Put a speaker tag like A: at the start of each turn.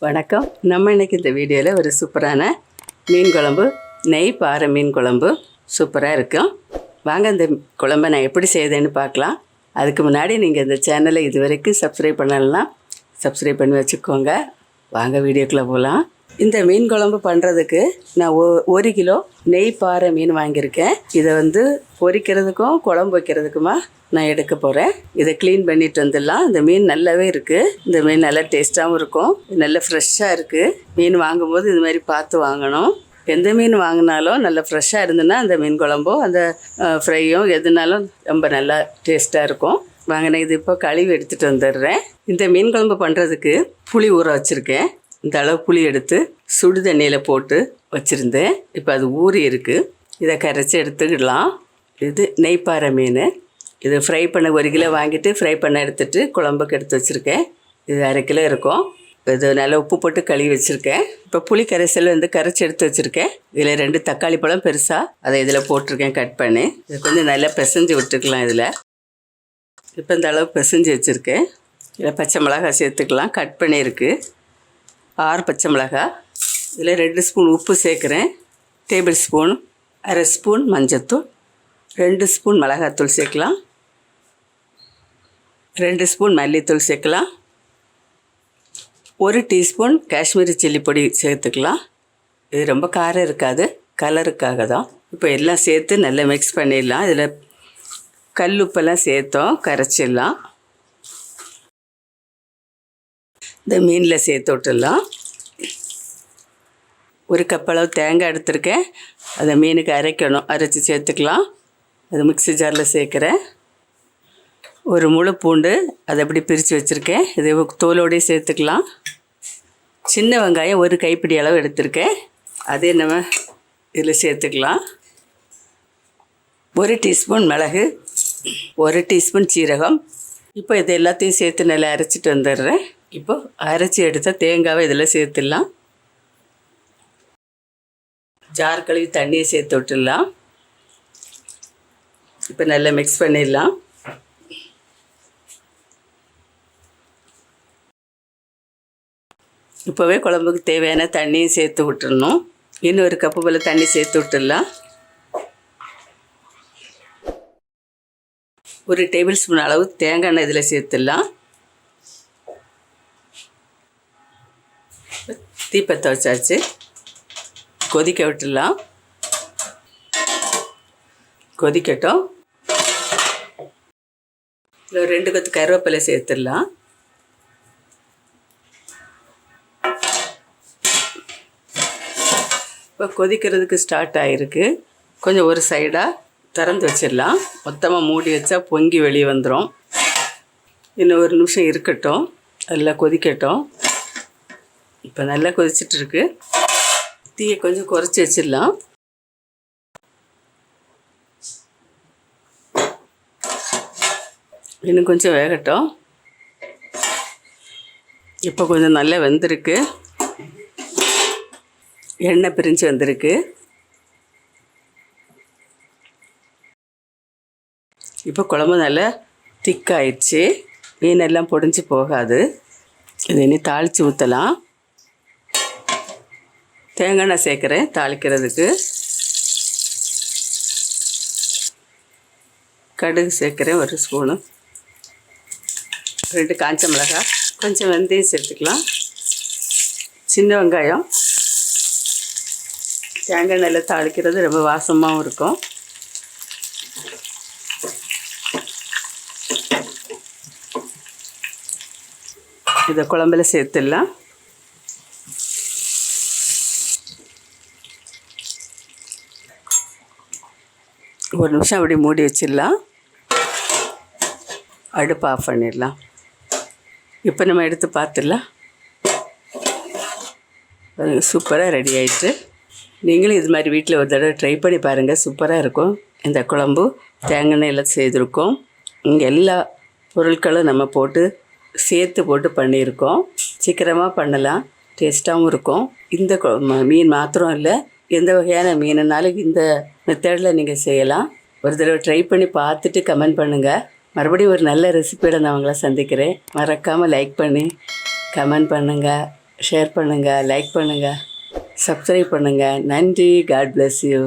A: வணக்கம். நம்ம இன்றைக்கி இந்த வீடியோவில் ஒரு சூப்பரான மீன் குழம்பு, நெய் பாறை மீன் குழம்பு சூப்பராக இருக்கும். வாங்க இந்த குழம்பை நான் எப்படி செய்யுதுன்னு பார்க்கலாம். அதுக்கு முன்னாடி நீங்கள் இந்த சேனலை இது வரைக்கும் சப்ஸ்கிரைப் பண்ணலாம், சப்ஸ்கிரைப் பண்ணி வச்சுக்கோங்க. வாங்க வீடியோக்குள்ளே போகலாம். இந்த மீன் குழம்பு பண்ணுறதுக்கு நான் 1 கிலோ நெய் பாறை மீன் வாங்கியிருக்கேன். இதை பொரிக்கிறதுக்கும் குழம்பு வைக்கிறதுக்குமா நான் எடுக்க போகிறேன். இதை க்ளீன் பண்ணிட்டு வந்துடலாம். இந்த மீன் நல்லாவே இருக்குது. இந்த மீன் நல்லா டேஸ்ட்டாகவும் இருக்கும், நல்ல ஃப்ரெஷ்ஷாக இருக்குது. மீன் வாங்கும்போது இது மாதிரி பார்த்து வாங்கணும். எந்த மீன் வாங்கினாலும் நல்லா ஃப்ரெஷ்ஷாக இருந்ததுன்னா அந்த மீன் குழம்போ அந்த ஃப்ரையும் எதுனாலும் ரொம்ப நல்லா டேஸ்ட்டாக இருக்கும். வாங்கின இது இப்போ கழுவி எடுத்துகிட்டு வந்துடுறேன். இந்த மீன் குழம்பு பண்ணுறதுக்கு புளி ஊற வச்சுருக்கேன். இந்த அளவு புளி எடுத்து சுடு தண்ணியில் போட்டு வச்சுருந்தேன். இப்போ அது ஊறி இருக்குது. இதை கரைச்சி எடுத்துக்கிடலாம். இது நெய் பாறை மீன். இது ஃப்ரை பண்ண 1 கிலோ வாங்கிட்டு ஃப்ரை பண்ண எடுத்துகிட்டு குழம்புக்கு எடுத்து வச்சுருக்கேன். இது 1/2 கிலோ இருக்கும். இது நல்லா உப்பு போட்டு கழுவி வச்சுருக்கேன். இப்போ புளி கரைசல் கரைச்சி எடுத்து வச்சுருக்கேன். இதில் 2 தக்காளி பழம் பெருசாக அதை இதில் போட்டிருக்கேன் கட் பண்ணி. இது கொஞ்சம் நல்லா பிசைஞ்சு விட்டுக்கலாம். இதில் இப்போ இந்த அளவு பிசைஞ்சு வச்சுருக்கேன். இதில் பச்சை மிளகாய் சேர்த்துக்கலாம், கட் பண்ணியிருக்கு. 6 பச்சை மிளகாய். இதில் 2 ஸ்பூன் உப்பு சேர்க்குறேன். டேபிள் ஸ்பூன் 1/2 ஸ்பூன் மஞ்சத்தூள், 2 ஸ்பூன் மிளகாத்தூள் சேர்க்கலாம், 2 ஸ்பூன் மல்லித்தூள் சேர்க்கலாம், 1 டீஸ்பூன் காஷ்மீரி சில்லி பொடி சேர்த்துக்கலாம். இது ரொம்ப காரம் இருக்காது, கலருக்காக தான். இப்போ எல்லாம் சேர்த்து நல்லா மிக்ஸ் பண்ணிடலாம். இதில் கல் உப்பெல்லாம் சேர்த்தோம், கரைச்சிடலாம். இந்த மீனில் சேர்த்து விட்டுடலாம். 1 கப் அளவு தேங்காய் எடுத்துருக்கேன். அதை மீனுக்கு அரைக்கணும், அரைச்சி சேர்த்துக்கலாம். அது மிக்ஸி ஜாரில் சேர்க்குறேன். 1 முழு பூண்டு அதை அப்படி பிரித்து வச்சுருக்கேன். இது தோலோடையே சேர்த்துக்கலாம். சின்ன வெங்காயம் 1 கைப்பிடி அளவு எடுத்திருக்கேன். அதே நம்ம இதில் சேர்த்துக்கலாம். 1 டீஸ்பூன் மிளகு, 1 டீஸ்பூன் சீரகம். இப்போ இது எல்லாத்தையும் சேர்த்து நல்லா அரைச்சிட்டு வந்துடுறேன். இப்போ அரைச்சி எடுத்த தேங்காவை இதில் சேர்த்துடலாம். ஜார் கழுவி தண்ணியை சேர்த்து விட்டுடலாம். இப்போ நல்லா மிக்ஸ் பண்ணிடலாம். இப்போவே குழம்புக்கு தேவையான தண்ணியும் சேர்த்து விட்டுடணும். இன்னும் 1 கப்பு போல் தண்ணி சேர்த்து விட்டுடலாம். 1 டேபிள் ஸ்பூன் அளவு தேங்காய் எண்ணெய் இதில் சேர்த்துடலாம். தீப்பத்தை வச்சாச்சு, கொதிக்க விட்டுடலாம். கொதிக்கட்டும். இதில் 2 கொத்து கருவேப்பிலை சேர்த்துடலாம். இப்போ கொதிக்கிறதுக்கு ஸ்டார்ட் ஆகிருக்கு. கொஞ்சம் ஒரு சைடாக திறந்து வச்சிடலாம். மொத்தமாக மூடி வச்சா பொங்கி வெளியே வந்துடும். இன்னும் 1 நிமிஷம் இருக்கட்டும், நல்லா கொதிக்கட்டும். இப்போ நல்லா கொதிச்சிட்ருக்கு. தீயை கொஞ்சம் குறைச்சி வச்சிடலாம். இன்னும் கொஞ்சம் வேகட்டும். இப்போ கொஞ்சம் நல்லா வெந்திருக்கு, எண்ணெய் பிரிஞ்சு வந்திருக்கு. இப்போ குழம்பு நல்லா திக்காயிடுச்சு, மீனெல்லாம் பொடிஞ்சு போகாது. இது இனி தாளித்து ஊற்றலாம். தேங்காய் எண்ணெய் சேர்க்குறேன் தாளிக்கிறதுக்கு. கடுகு சேர்க்குறேன் 1 ஸ்பூனு, 2 காஞ்ச மிளகாய், கொஞ்சம் வெந்தயம் சேர்த்துக்கலாம். சின்ன வெங்காயம். தேங்காய் எண்ணெயில் தாளிக்கிறது ரொம்ப வாசமாகவும் இருக்கும். இதை குழம்புல சேர்த்துடலாம். ஒரு நிமிஷம் அப்படி மூடி வச்சிடலாம். அடுப்பு ஆஃப் பண்ணிடலாம். இப்போ நம்ம எடுத்து பார்த்துடலாம். சூப்பராக ரெடி ஆகிட்டு. நீங்களும் இது மாதிரி வீட்டில் ஒரு தடவை ட்ரை பண்ணி பாருங்கள், சூப்பராக இருக்கும். இந்த குழம்பு தேங்காய் எண்ணெயில் செய்திருக்கோம். இங்கே எல்லா பொருட்களும் நம்ம சேர்த்து போட்டு பண்ணியிருக்கோம். சீக்கிரமாக பண்ணலாம், டேஸ்ட்டாகவும் இருக்கும். இந்த மீன் மாத்திரம் இல்லை, எந்த வகையான மீனுனாலும் இந்த மெத்தடில் நீங்கள் செய்யலாம். ஒரு தடவை ட்ரை பண்ணி பார்த்துட்டு கமெண்ட் பண்ணுங்கள். மறுபடியும் ஒரு நல்ல ரெசிபியோட நான் உங்களை சந்திக்கிறேன். மறக்காமல் லைக் பண்ணி கமெண்ட் பண்ணுங்கள். ஷேர் பண்ணுங்கள், லைக் பண்ணுங்கள், சப்ஸ்கிரைப் பண்ணுங்கள். நன்றி. God bless you.